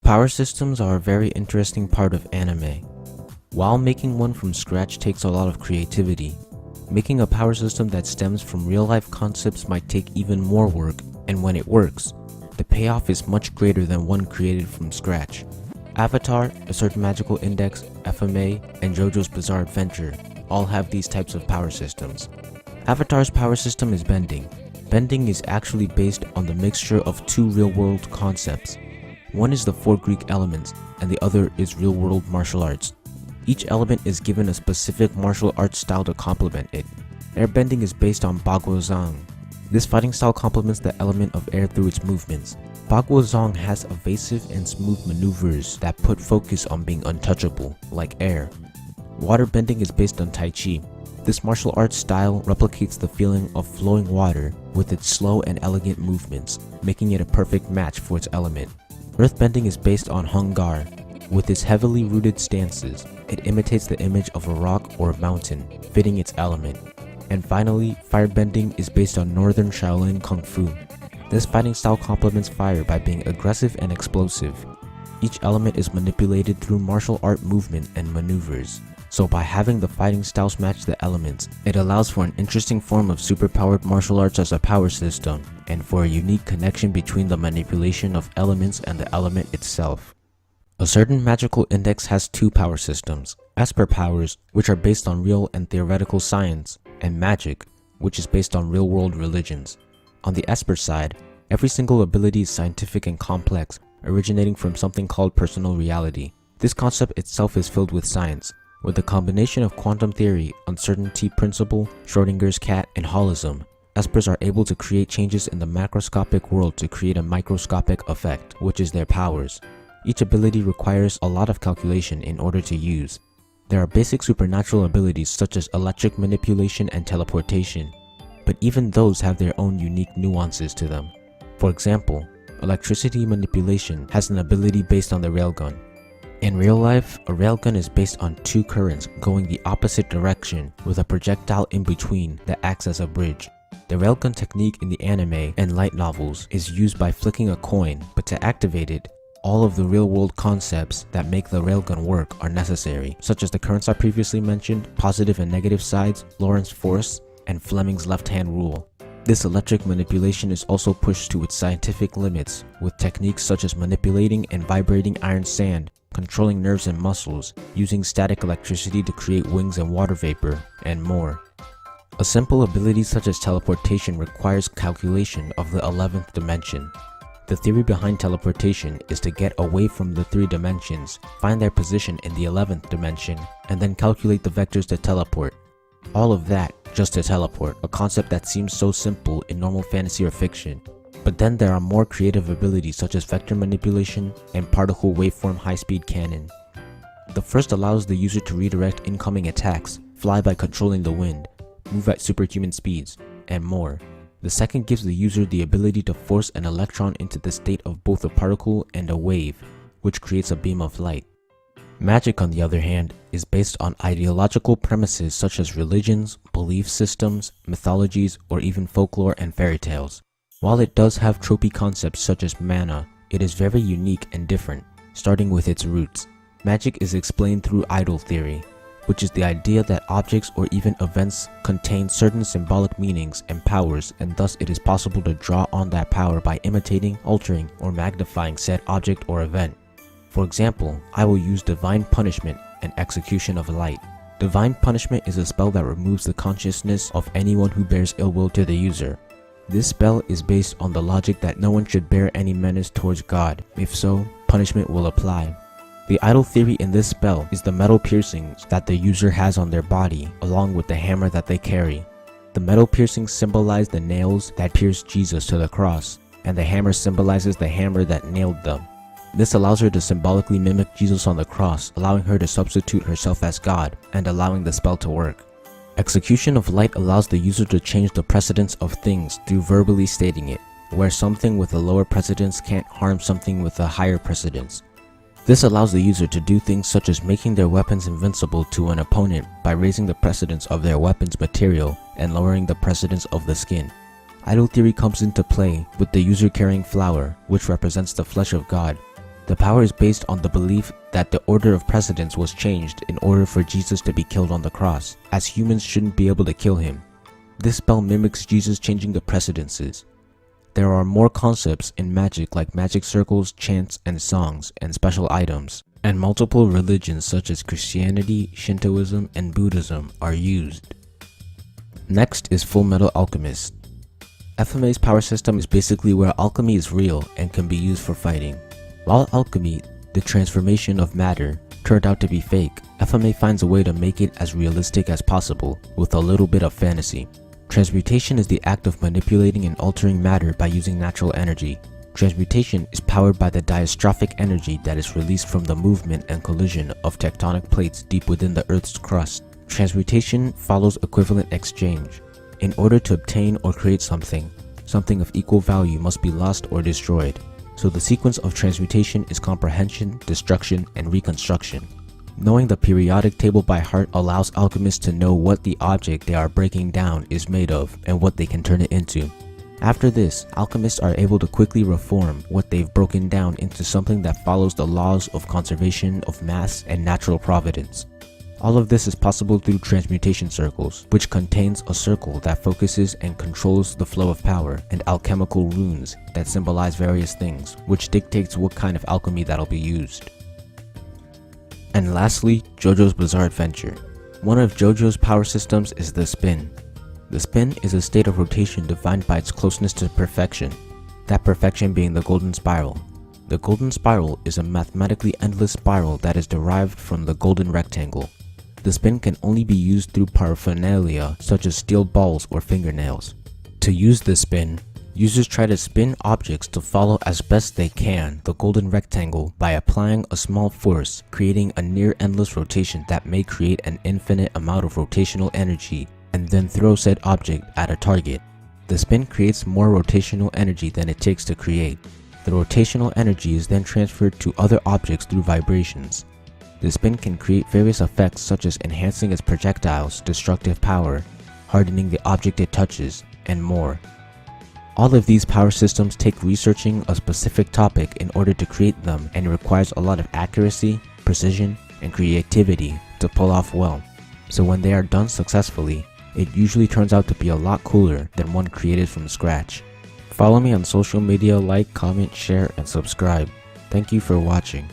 Power systems are a very interesting part of anime. While making one from scratch takes a lot of creativity, making a power system that stems from real-life concepts might take even more work, and when it works, the payoff is much greater than one created from scratch. Avatar, A Certain Magical Index, FMA, and JoJo's Bizarre Adventure all have these types of power systems. Avatar's power system is bending. Bending is actually based on the mixture of two real-world concepts. One is the 4 Greek elements, and the other is real-world martial arts. Each element is given a specific martial arts style to complement it. Airbending is based on Bagwazang. This fighting style complements the element of air through its movements. Bagwazang has evasive and smooth maneuvers that put focus on being untouchable, like air. Waterbending is based on Tai Chi. This martial arts style replicates the feeling of flowing water with its slow and elegant movements, making it a perfect match for its element. Earthbending is based on Hungar. With its heavily rooted stances, it imitates the image of a rock or a mountain, fitting its element. And finally, firebending is based on Northern Shaolin Kung Fu. This fighting style complements fire by being aggressive and explosive. Each element is manipulated through martial art movement and maneuvers. So by having the fighting styles match the elements, it allows for an interesting form of superpowered martial arts as a power system, and for a unique connection between the manipulation of elements and the element itself. A Certain Magical Index has 2 power systems, Esper powers, which are based on real and theoretical science, and magic, which is based on real-world religions. On the Esper side, every single ability is scientific and complex, originating from something called personal reality. This concept itself is filled with science. With a combination of quantum theory, uncertainty principle, Schrodinger's cat, and holism, Espers are able to create changes in the macroscopic world to create a microscopic effect, which is their powers. Each ability requires a lot of calculation in order to use. There are basic supernatural abilities such as electric manipulation and teleportation, but even those have their own unique nuances to them. For example, electricity manipulation has an ability based on the railgun. In real life, a railgun is based on 2 currents going the opposite direction with a projectile in between that acts as a bridge. The railgun technique in the anime and light novels is used by flicking a coin, but to activate it, all of the real-world concepts that make the railgun work are necessary, such as the currents I previously mentioned, positive and negative sides, Lorentz force, and Fleming's left-hand rule. This electric manipulation is also pushed to its scientific limits, with techniques such as manipulating and vibrating iron sand, controlling nerves and muscles, using static electricity to create wings and water vapor, and more. A simple ability such as teleportation requires calculation of the 11th dimension. The theory behind teleportation is to get away from the 3 dimensions, find their position in the 11th dimension, and then calculate the vectors to teleport. All of that just to teleport, a concept that seems so simple in normal fantasy or fiction. But then there are more creative abilities such as vector manipulation and particle waveform high-speed cannon. The first allows the user to redirect incoming attacks, fly by controlling the wind, move at superhuman speeds, and more. The second gives the user the ability to force an electron into the state of both a particle and a wave, which creates a beam of light. Magic, on the other hand, is based on ideological premises such as religions, belief systems, mythologies, or even folklore and fairy tales. While it does have tropey concepts such as mana, it is very unique and different, starting with its roots. Magic is explained through idol theory, which is the idea that objects or even events contain certain symbolic meanings and powers, and thus it is possible to draw on that power by imitating, altering, or magnifying said object or event. For example, I will use Divine Punishment and Execution of Light. Divine Punishment is a spell that removes the consciousness of anyone who bears ill will to the user. This spell is based on the logic that no one should bear any menace towards God. If so, punishment will apply. The idol theory in this spell is the metal piercings that the user has on their body, along with the hammer that they carry. The metal piercings symbolize the nails that pierced Jesus to the cross, and the hammer symbolizes the hammer that nailed them. This allows her to symbolically mimic Jesus on the cross, allowing her to substitute herself as God, and allowing the spell to work. Execution of Light allows the user to change the precedence of things through verbally stating it, where something with a lower precedence can't harm something with a higher precedence. This allows the user to do things such as making their weapons invincible to an opponent by raising the precedence of their weapon's material and lowering the precedence of the skin. Idol theory comes into play with the user carrying flour, which represents the flesh of God. The power is based on the belief that the order of precedence was changed in order for Jesus to be killed on the cross, as humans shouldn't be able to kill him. This spell mimics Jesus changing the precedences. There are more concepts in magic like magic circles, chants, and songs, and special items, and multiple religions such as Christianity, Shintoism, and Buddhism are used. Next is Fullmetal Alchemist. FMA's power system is basically where alchemy is real and can be used for fighting. While alchemy, the transformation of matter, turned out to be fake, FMA finds a way to make it as realistic as possible with a little bit of fantasy. Transmutation is the act of manipulating and altering matter by using natural energy. Transmutation is powered by the diastrophic energy that is released from the movement and collision of tectonic plates deep within the Earth's crust. Transmutation follows equivalent exchange. In order to obtain or create something of equal value must be lost or destroyed. So the sequence of transmutation is comprehension, destruction, and reconstruction. Knowing the periodic table by heart allows alchemists to know what the object they are breaking down is made of and what they can turn it into. After this, alchemists are able to quickly reform what they've broken down into something that follows the laws of conservation of mass and natural providence. All of this is possible through transmutation circles, which contains a circle that focuses and controls the flow of power, and alchemical runes that symbolize various things, which dictates what kind of alchemy that'll be used. And lastly, JoJo's Bizarre Adventure. One of JoJo's power systems is the spin. The spin is a state of rotation defined by its closeness to perfection, that perfection being the golden spiral. The golden spiral is a mathematically endless spiral that is derived from the golden rectangle. The spin can only be used through paraphernalia such as steel balls or fingernails. To use the spin, users try to spin objects to follow as best they can the golden rectangle by applying a small force, creating a near-endless rotation that may create an infinite amount of rotational energy, and then throw said object at a target. The spin creates more rotational energy than it takes to create. The rotational energy is then transferred to other objects through vibrations. The spin can create various effects such as enhancing its projectile's destructive power, hardening the object it touches, and more. All of these power systems take researching a specific topic in order to create them, and it requires a lot of accuracy, precision, and creativity to pull off well. So when they are done successfully, it usually turns out to be a lot cooler than one created from scratch. Follow me on social media, like, comment, share, and subscribe. Thank you for watching.